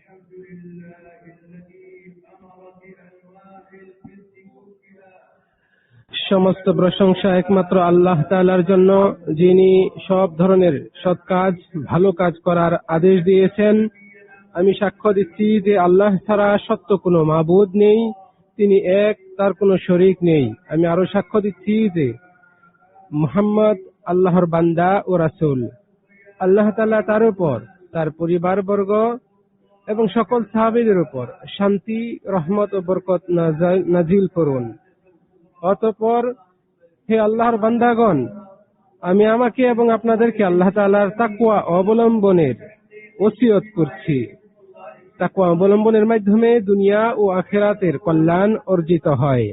الحمد لله الذي أمر بأنواع الرزق كلها সমস্ত প্রশংসা একমাত্র আল্লাহ তাআলার জন্য, যিনি সব ধরনের সৎ কাজ, ভালো কাজ করার আদেশ দিয়েছেন। আমি সাক্ষ্য দিচ্ছি যে আল্লাহ ছাড়া সত্য কোনো মাবুদ নেই, তিনি এক, তার কোনো শরীক নেই। আমি আরো সাক্ষ্য দিচ্ছি যে মুহাম্মদ আল্লাহর বান্দা ও রাসূল। আল্লাহ তাআলা তার উপর, তার পরিবারবর্গ এবং সকল সাহাবীদের উপর শান্তি, রহমত ও বরকত নাজিল করুন। অতঃপর হে আল্লাহর বান্দাগণ, আমি আমাকে এবং আপনাদেরকে আল্লাহ তাআলার তাকওয়া অবলম্বনের ওসিয়ত করছি। তাকওয়া অবলম্বনের মাধ্যমে দুনিয়া ও আখিরাতের কল্যাণ অর্জিত হয়।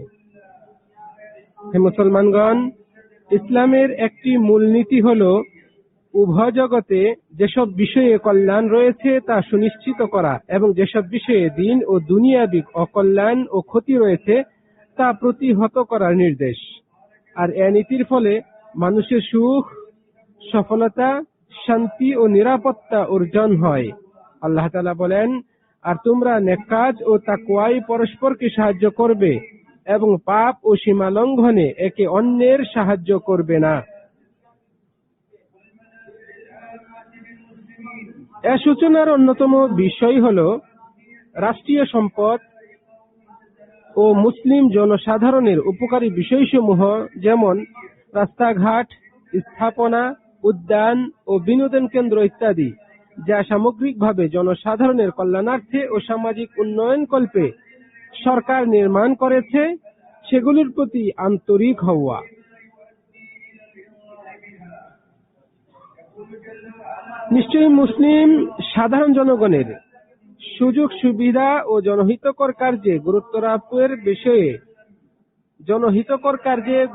হে মুসলমানগণ, ইসলামের একটি মূলনীতি হলো উভয় জগতে যেসব বিষয়ে কল্যাণ রয়েছে তা সুনিশ্চিত করা এবং যেসব বিষয়ে দিন ও দুনিয়াবী অকল্যাণ ও ক্ষতি রয়েছে তা প্রতিহত করার নির্দেশ। আর এ নীতির ফলে মানুষের সুখ, সফলতা, শান্তি ও নিরাপত্তা অর্জন হয়। আল্লাহ তাআলা বলেন, আর তোমরা নেক কাজ ও তাকওয়ায় পরস্পরকে সাহায্য করবে এবং পাপ ও সীমা লঙ্ঘনে একে অন্যের সাহায্য করবে না। এ সূচনার অন্যতম বিষয় হল রাষ্ট্রীয় সম্পদ ও মুসলিম জনসাধারণের উপকারী বিষয়সমূহ, যেমন রাস্তাঘাট, স্থাপনা, উদ্যান ও বিনোদন কেন্দ্র ইত্যাদি, যা সামগ্রিকভাবে জনসাধারণের কল্যাণার্থে ও সামাজিক উন্নয়ন কল্পে সরকার নির্মাণ করেছে, সেগুলির প্রতি আন্তরিক হওয়া। নিশ্চয়ই মুসলিম সাধারণ জনগণের সুযোগ সুবিধা ও জনহিতকর কার্যে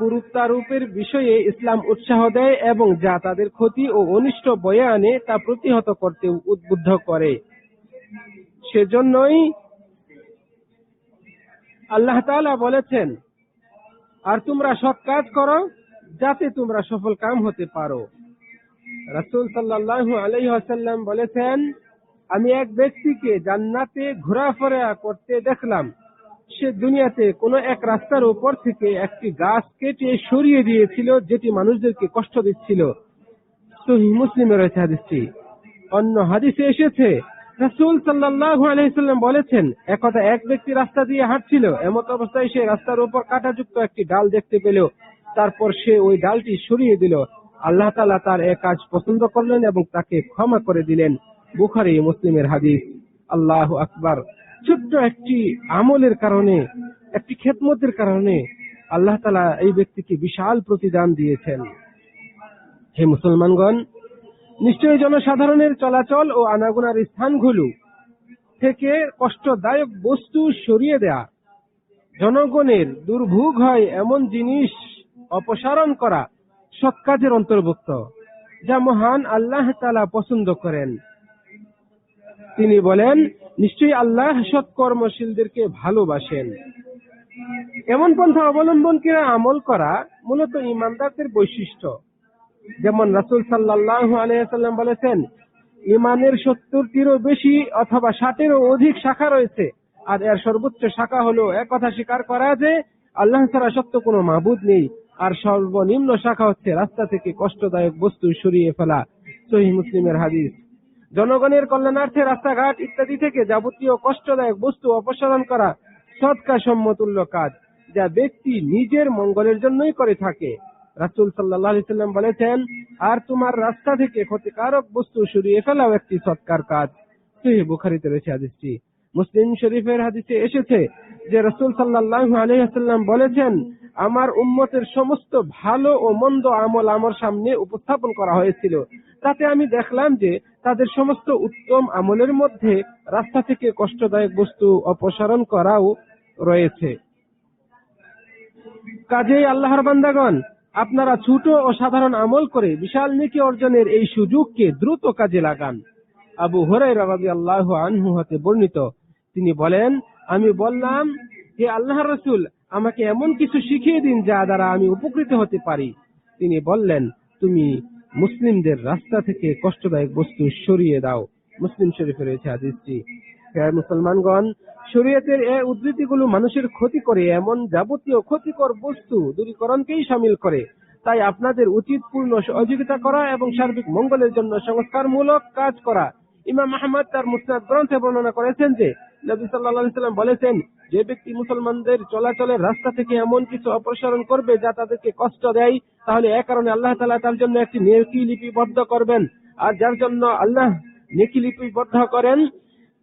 গুরুত্বারোপের বিষয়ে ইসলাম উৎসাহ দেয় এবং যা তাদের ক্ষতি ও অনিষ্ট বয়ে আনে তা প্রতিহত করতে উদ্বুদ্ধ করে। সেজন্যই আল্লাহ তাআলা বলেছেন, আর তোমরা সৎ কাজ করো যাতে তোমরা সফল কাম হতে পারো। রাসূল সাল্লাল্লাহু আলাইহি ওয়াসাল্লাম বলেছেন, আমি এক ব্যক্তিকে জান্নাতে ঘোরাফেরা করতে দেখলাম। সে দুনিয়াতে কোনো এক রাস্তার উপর থেকে একটি গাছ কেটে সরিয়ে দিয়েছিল, যেটি মানুষদেরকে কষ্ট দিচ্ছিল। সহিহ মুসলিমে রয়েছে হাদিসটি। অন্য হাদিসে এসেছে, রাসূল সাল্লাল্লাহু আলাইহি ওয়াসাল্লাম বলেছেন, একদা এক ব্যক্তি রাস্তা দিয়ে হাঁটছিল। এমত অবস্থায় সে রাস্তার উপর কাঁটাযুক্ত একটি ডাল দেখতে পেল। তারপর সে ওই ডালটি সরিয়ে দিল। আল্লাহ তাআলা তার এক কাজ পছন্দ করলেন এবং তাকে ক্ষমা করে দিলেন। বুখারী মুসলিমের হাদিস। আল্লাহু আকবার। ছোট্ট একটি আমলের কারণে, একটি খেদমতের কারণে আল্লাহ তাআলা এই ব্যক্তিকে বিশাল প্রতিদান দিয়েছেন। হে মুসলমানগণ, নিশ্চয়ই জনসাধারণের চলাচল ও আনাগোনার স্থানগুলো থেকে কষ্টদায়ক বস্তু সরিয়ে দেয়া, জনগণের দুর্ভোগ হয় এমন জিনিস অপসারণ করা সৎ কাজের অন্তর্ভুক্ত, যা মহান আল্লাহ তাআলা পছন্দ করেন। তিনি বলেন, নিশ্চয়ই আল্লাহ সৎকর্মশীলদেরকে ভালোবাসেন। এমন পন্থা অবলম্বন করে আমল করা মূলত ঈমানদারদের বৈশিষ্ট্য। যেমন রাসূল সাল্লাল্লাহু আলাইহি ওয়াসাল্লাম বলেছেন, ঈমানের 70টিরও বেশি অথবা 60-এরও অধিক শাখা রয়েছে, আর এর সর্বোচ্চ শাখা হলো একথা স্বীকার করা যে আল্লাহ ছাড়া সত্য কোনো মাবুদ নেই, আর সর্বনিম্ন শাখা হচ্ছে রাস্তা থেকে কষ্টদায়ক বস্তু সরিয়ে ফেলা। সহিহ মুসলিমের হাদিস। জনগণের কল্যাণার্থে রাস্তাঘাট ইত্যাদি থেকে যাবতীয় কষ্টদায়ক বস্তু অপসারণ করা সদকা সমতুল্য কাজ, যা ব্যক্তি নিজের মঙ্গলের জন্যই করে থাকে। রাসূল সাল্লাল্লাহু আলাইহি ওয়াসাল্লাম বলেছেন, আর তোমার রাস্তা থেকে ক্ষতিকারক বস্তু সরিয়ে ফেলাও একটি সৎকার কাজ। সহিহ বুখারীতে রয়েছে হাদিসটি। মুসলিম শরীফের হাদিসে এসেছে যে রাসূল সাল্লাল্লাহু আলাইহি ওয়াসাল্লাম বলেছেন, আমার উম্মতের সমস্ত ভালো ও মন্দ আমল আমার সামনে উপস্থাপন করা হয়েছিল। তাতে আমি দেখলাম যে তাদের সমস্ত উত্তম আমলের মধ্যে রাস্তা থেকে কষ্টদায়ক বস্তু অপসারণ করাও রয়েছে। কাজেই আল্লাহর বান্দাগণ, আপনারা ছোট ও সাধারণ আমল করে বিশাল নেকি অর্জনের এই সুযোগকে দ্রুত কাজে লাগান। আবু হুরায়রা রাদিয়াল্লাহু আনহু হতে বর্ণিত, তিনি বলেন, আমি বললাম, হে আল্লাহর রাসূল, আমাকে এমন কিছু শিখিয়ে দিন যা দ্বারা আমি উপকৃত হতে পারি। তিনি বললেন, তুমি মুসলিমদের রাস্তা থেকে কষ্টদায়ক বস্তু সরিয়ে দাও। মুসলিম শরীফে রয়েছে হাদিসটি। হে মুসলমানগণ, শরীয়তের এই উদ্ধৃতিগুলো মানুষের ক্ষতি করে এমন যাবতীয় ক্ষতিকর বস্তু দূরীকরণকেই শামিল করে। তাই আপনাদের উচিত পূর্ণ সহযোগিতা করা এবং সার্বিক মঙ্গলের জন্য সংস্কারমূলক কাজ করা। ইমাম আহমদ তার মুসনাদ গ্রন্থে বর্ণনা করেছেন যে নবী সাল্লাল্লাহু আলাইহি সাল্লাম বলেছেন, যে ব্যক্তি মুসলমানদের চলাচলের রাস্তা থেকে এমন কিছু অপসারণ করবে যা তাদেরকে কষ্ট দেয়, তাহলে এ কারণে আল্লাহ তাআলা তার জন্য একটি নেকি লিপিবদ্ধ করবেন, আর যার জন্য আল্লাহ নেকি লিপিবদ্ধ করেন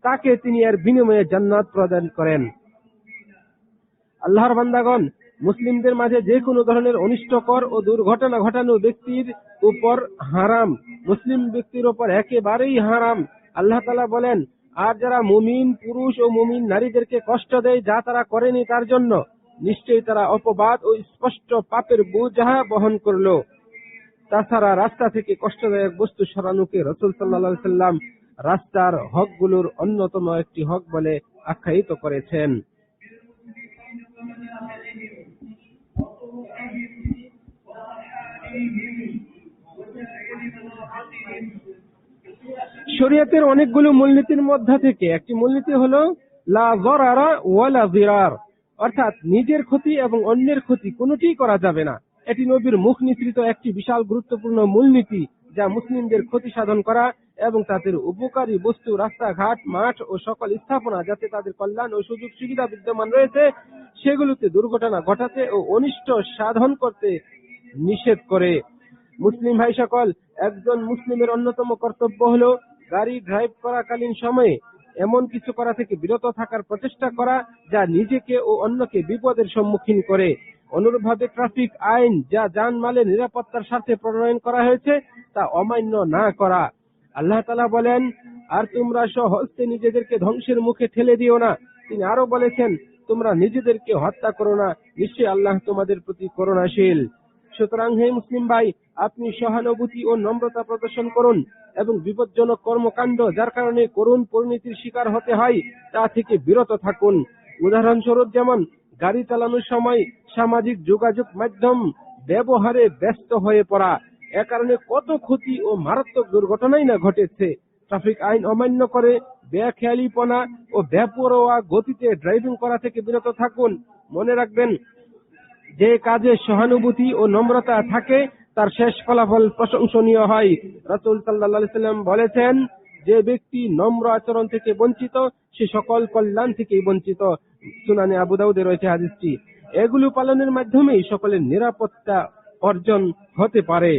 তাকে তিনি এর বিনিময়ে জান্নাত প্রদান করেন। আল্লাহর বান্দাগণ, মুসলিমদের মাঝে যে কোনো ধরনের অনিষ্টকর ও দুর্ঘটনা ঘটানো ব্যক্তির উপর হারাম, মুসলিম ব্যক্তির উপর একেবারেই হারাম। আল্লাহ তাআলা বলেন, আর যারা মুমিন পুরুষ ও মুমিন নারীদেরকে কষ্ট দেয় যা তারা করেনি তার জন্য, নিশ্চয়ই তারা অপবাদ ও স্পষ্ট পাপের বোঝা বহন করলো। তাছাড়া রাস্তা থেকে কষ্টদায়ক বস্তু সরানোকে রাসূল সাল্লাল্লাহু আলাইহি সাল্লাম রাস্তার হকগুলোর অন্যতম একটি হক বলে আখ্যায়িত করেছেন। শরীয়তের অনেকগুলো মূলনীতির মধ্য থেকে একটি মূলনীতি হলো লা যারারা ওয়ালা যিরার, অর্থাৎ নিজের ক্ষতি এবং অন্যের ক্ষতি কোনোটিই করা যাবে না। এটি নবীর মুখ নিঃসৃত একটি বিশাল গুরুত্বপূর্ণ মূলনীতি, যা মুসলিমদের ক্ষতি সাধন করা এবং তাদের উপকারী বস্তু, রাস্তাঘাট, মাঠ ও সকল স্থাপনা যাতে তাদের কল্যাণ ও সুযোগ সুবিধা বিদ্যমান রয়েছে সেগুলোতে দুর্ঘটনা ঘটাতে ও অনিষ্ট সাধন করতে নিষেধ করে। মুসলিম ভাই সকল, একজন মুসলিমের অন্যতম কর্তব্য হলো গাড়ি ড্রাইভ করাকালীন সময়ে এমন কিছু করা থেকে বিরত থাকার প্রচেষ্টা করা যা নিজেকে ও অন্যকে বিপদের সম্মুখীন করে। অনুরূপভাবে ট্রাফিক আইন যা যানমালের নিরাপত্তার স্বার্থে প্রণয়ন করা হয়েছে তা অমান্য না করা। আল্লাহ তাআলা বলেন, আর তোমরা স্বহস্তে নিজেদেরকে ধ্বংসের মুখে ঠেলে দিও না। তিনি আরো বলেছেন, তোমরা নিজেদেরকে হত্যা করো না, নিশ্চয়ই আল্লাহ তোমাদের প্রতি করুণাশীল। সুতরাং হে মুসলিম ভাই, আপনি সহানুভূতি ও নম্রতা প্রদর্শন করুন এবং বিপজ্জনক কর্মকাণ্ড যার কারণে করুণ পরিণতির শিকার হতে হয় তা থেকে বিরত থাকুন। উদাহরণস্বরূপ যেমন গাড়ি চালানোর সময় সামাজিক যোগাযোগ মাধ্যম ব্যবহারে ব্যস্ত হয়ে পড়া, এ কারণে কত ক্ষতি ও মারাত্মক দুর্ঘটনাই না ঘটেছে। ট্রাফিক আইন অমান্য করে বেখেয়ালিপনা ও বেপরোয়া গতিতে ড্রাইভিং করা থেকে বিরত থাকুন। মনে রাখবেন, যে কাজে সহানুভূতি ও নম্রতা থাকে তার শেষ ফলাফল প্রশংসনীয় হয়। রাসূল সাল্লাল্লাহু আলাইহি সাল্লাম বলেছেন, যে ব্যক্তি নম্র আচরণ থেকে বঞ্চিত সে সকল কল্যাণ থেকেই বঞ্চিত। সুনানে আবু দাউদে রয়েছে হাদিসটি। এগুলো পালনের মাধ্যমেই সকলের নিরাপত্তা অর্জন হতে পারে।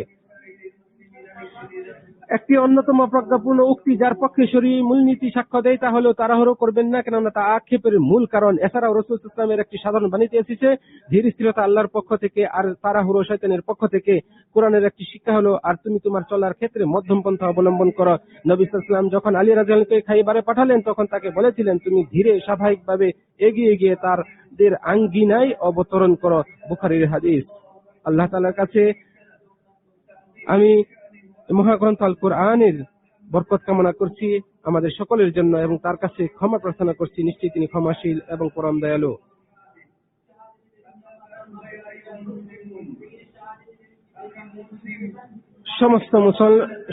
একটি অন্যতম প্রজ্ঞাপূর্ণ উক্তি যার পক্ষে শরীয়ী মূলনীতি সাক্ষ্য দেয় তা হলো তাড়াহুড়ো করবেন না, কেননা তা আক্ষেপের মূল কারণ। এছাড়াও রাসূল সাল্লাল্লাহু আলাইহি ওয়াসাল্লামের একটি সাধারণ বাণীতে এসেছে, ধীর স্থিরতা আল্লাহর পক্ষ থেকে আর তাড়াহুড়ো শয়তানের পক্ষ থেকে। কোরআনের একটি শিক্ষা হলো, আর তুমি তোমার চলার ক্ষেত্রে মধ্যম পন্থা অবলম্বন করো। নবী সাল্লাল্লাহু আলাইহি ওয়াসাল্লাম যখন আলী রাদিয়াল্লাহু আনহুকে খাইবারে পাঠালেন তখন তাকে বলেছিলেন, তুমি ধীরে স্বাভাবিকভাবে এগিয়ে গিয়ে তাদের আঙ্গিনায় অবতরণ করো। বুখারীর হাদিস। আল্লাহ তাআলার কাছে আমি মহাগ্রন্থ আল কোরআনের বরকত কামনা করছি আমাদের সকলের জন্য এবং তার কাছে ক্ষমা প্রার্থনা করছি, নিশ্চয়ই তিনি ক্ষমাশীল এবং পরম দয়ালু।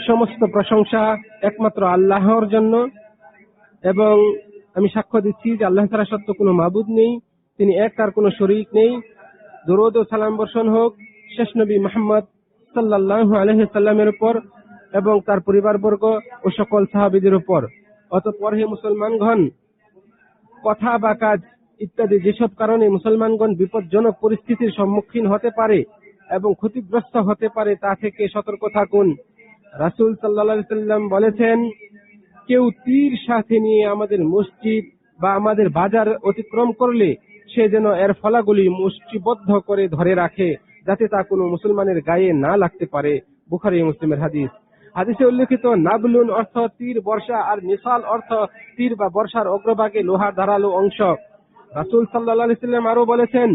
সমস্ত প্রশংসা একমাত্র আল্লাহর জন্য এবং আমি সাক্ষ্য দিচ্ছি যে আল্লাহ ছাড়া সত্য কোনো মাবুদ নেই, তিনি এক, তার কোনো শরীক নেই। দরুদ ও সালাম বর্ষণ হোক শেষ নবী মুহাম্মদ সাল্লাল্লাহু আলাইহি সাল্লামের উপর এবং তার পরিবারবর্গ ও সকল সাহাবীদের উপর। অতঃপর হে মুসলমানগণ, কথা বা কাজ ইত্যাদি যেসব কারণে মুসলমানগণ বিপজ্জনক পরিস্থিতির সম্মুখীন হতে পারে এবং ক্ষতিগ্রস্ত হতে পারে তা থেকে সতর্ক থাকুন। রাসূল সাল্লাল্লাহু আলাইহি সাল্লাম বলেছেন, কেউ তীর সাথে নিয়ে আমাদের মসজিদ বা আমাদের বাজার অতিক্রম করলে সে যেন এর ফলাগুলি মুষ্টিবদ্ধ করে ধরে রাখে যাতে তা কোনো মুসলমানের গায়ে না লাগতে পারে। বুখারী ও মুসলিমের হাদিস। হাদিসে উল্লেখিত নাবলুন অর্থ তীর বর্ষা আর মিসাল অর্থ তীর বা বর্ষার অগ্রভাগে লোহার ধারালো অংশ। রাসূল সাল্লাল্লাহু আলাইহি সাল্লাম আরো বলেছেন,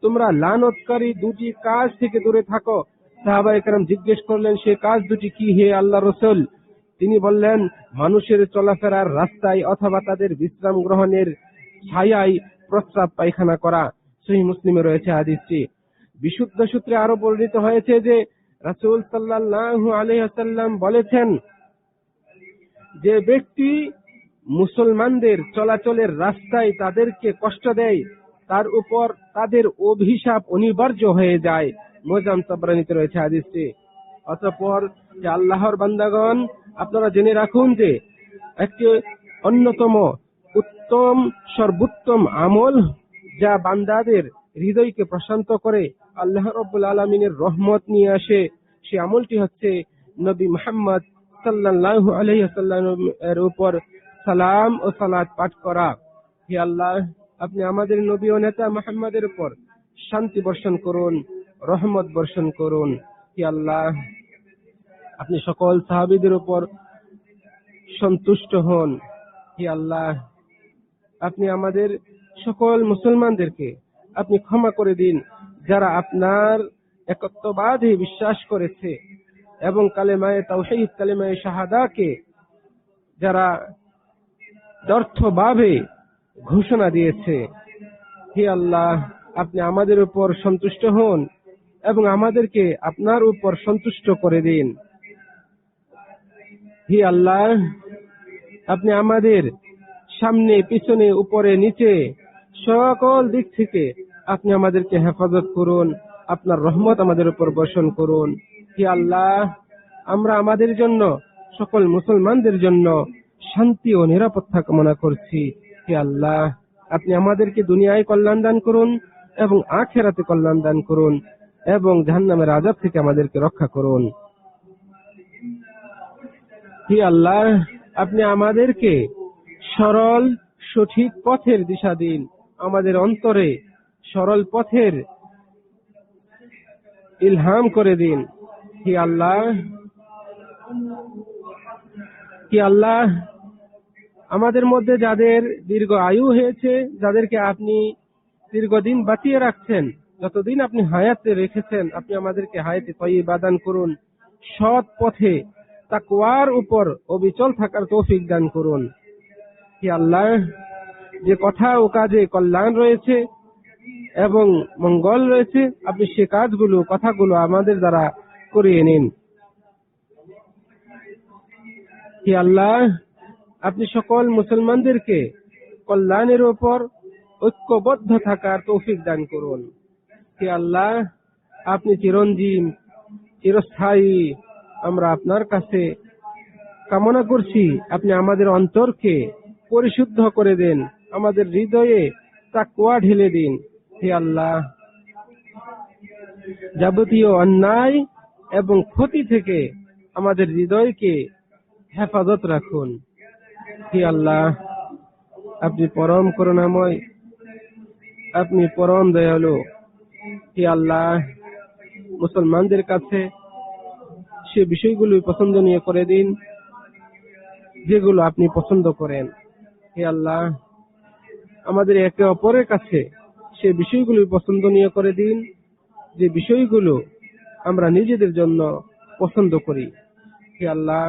তোমরা লানতকারী দুটি কাজ থেকে দূরে থাকো। সাহাবায়ে কেরাম জিজ্ঞেস করলেন, সে কাজ দুটি কি হে আল্লাহর রাসূল? তিনি বললেন, মানুষের চলাফেরার রাস্তায় অথবা তাদের বিশ্রাম গ্রহণের ছায়ায় প্রস্রাব পায়খানা করা। সহিহ মুসলিমে রয়েছে হাদিসটি। বিশুদ্ধ সূত্রে আরো বর্ণিত হয়েছে যে রাসূল সাল্লাল্লাহু আলাইহি ওয়াসাল্লাম বলেছেন, যে ব্যক্তি মুসলমানদের চলাচলের রাস্তায় তাদেরকে কষ্ট দেয়, তার উপর তাদের অভিশাপ অনিবার্য হয়ে যায়। মোজাম তাবরানীতে রয়েছে হাদিসটি। অতঃপর যে আল্লাহর বান্দাগণ, আপনারা জেনে রাখুন যে একটি অন্যতম উত্তম সর্বোত্তম আমল যা বান্দাদের হৃদয়কে প্রশান্ত করে, আল্লাহ রাব্বুল আলামিনের রহমত নিয়ে আসে, সে আমলটি হচ্ছে নবী মুহাম্মদ সাল্লাল্লাহু আলাইহি ওয়াসাল্লামের উপর সালাম ও সালাত পাঠ করা। হে আল্লাহ, আপনি আমাদের নবী ও নেতা মুহাম্মাদের উপর শান্তি বর্ষণ করুন, রহমত বর্ষণ করুন। হে আল্লাহ, আপনি সকল সাহাবীদের উপর সন্তুষ্ট হন। হে আল্লাহ, আপনি আমাদের সকল মুসলমানদেরকে আপনি ক্ষমা করে দিন, যারা আপনার একত্ববাদে বিশ্বাস করেছে এবং কালেমায়ে তাওহীদ, কালেমায়ে শাহাদাকে যারা ব্যর্থভাবে ঘোষণা দিয়েছে। হে আল্লাহ, আপনি আমাদের উপর সন্তুষ্ট হন এবং আমাদেরকে আপনার উপর সন্তুষ্ট করে দিন। হে আল্লাহ, আপনি আমাদের সামনে, পিছনে, উপরে, নিচে সকল দিক থেকে আপনি আমাদেরকে হেফাজত করুন, আপনার রহমত আমাদের উপর বর্ষণ করুন। হে আল্লাহ, আমরা আমাদের জন্য, সকল মুসলমানদের জন্য শান্তি ও নিরাপত্তা কামনা করছি। হে আল্লাহ, আপনি আমাদেরকে দুনিয়ায় কল্যাণ দান করুন এবং আখিরাতে কল্যাণ দান করুন এবং জাহান্নামের আযাব থেকে আমাদেরকে রক্ষা করুন। হে আল্লাহ, আপনি আমাদেরকে সরল সঠিক পথের দিশা দিন, আমাদের অন্তরে সরল পথের ইলহাম করে দিন। হে আল্লাহ, হে আল্লাহ, আমাদের মধ্যে যাদের দীর্ঘ আয়ু হয়েছে, যাদেরকে আপনি দীর্ঘদিন বাঁচিয়ে রাখছেন, যতদিন আপনি হায়াতে রেখেছেন, আপনি আমাদেরকে হায়াতে তয়্যিবা দান করুন, সৎ পথে তাকওয়ার উপর অবিচল থাকার তৌফিক দান করুন। হে আল্লাহ, যে কথা ও কাজে কল্যাণ রয়েছে এবং মঙ্গল রয়েছে, আপনি সে কাজগুলো, কথাগুলো আমাদের দ্বারা করিয়ে নিন। হে আল্লাহ, আপনি সকল মুসলমানদেরকে কল্যাণের উপর ঐক্যবদ্ধ থাকার তৌফিক দান করুন। হে আল্লাহ, আপনি চিরঞ্জীব, চিরস্থায়ী, আমরা আপনার কাছে কামনা করছি আপনি আমাদের অন্তরকে পরিশুদ্ধ করে দেন, আমাদের হৃদয়ে তাকওয়া ঢেলে দিন। হে আল্লাহ, যাবতীয় অন্যায় এবং ক্ষতি থেকে আমাদের হৃদয়কে হেফাজত রাখুন। হে আল্লাহ, আপনি পরম করুণাময়, আপনি পরম দয়ালু। হে আল্লাহ, মুসলমানদের কাছে সে বিষয়গুলো পছন্দনীয় করে দিন যেগুলো আপনি পছন্দ করেন। হে আল্লাহ, আমাদের একে অপরের কাছে সে বিষয়গুলো পছন্দনীয় করে দিন যে বিষয়গুলো আমরা নিজেদের জন্য পছন্দ করি। হে আল্লাহ,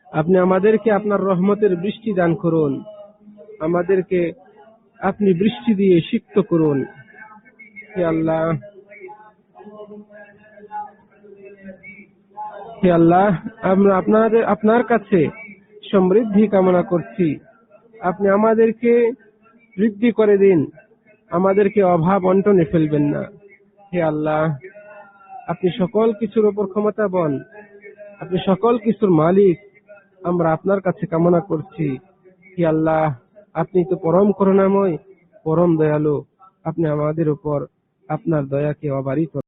আপনি আমাদেরকে আপনার রহমতের বৃষ্টি দান করুন, আমাদেরকে আপনি বৃষ্টি দিয়ে সিক্ত করুন। হে আল্লাহ, হে আল্লাহ, আমরা আপনার কাছে সমৃদ্ধি কামনা করছি, আপনি আমাদেরকে বৃদ্ধি করে দিন, আমাদেরকে অভাব অন্টনে ফেলবেন না। হে আল্লাহ, আপনি সকল কিছুর উপর ক্ষমতাবান, আপনি সকল কিছুর মালিক, আমরা আপনার কাছে কামনা করছি। হে আল্লাহ, আপনি তো পরম করুণাময়, পরম দয়ালু, আপনি আমাদের উপর আপনার দয়াকে অবারিত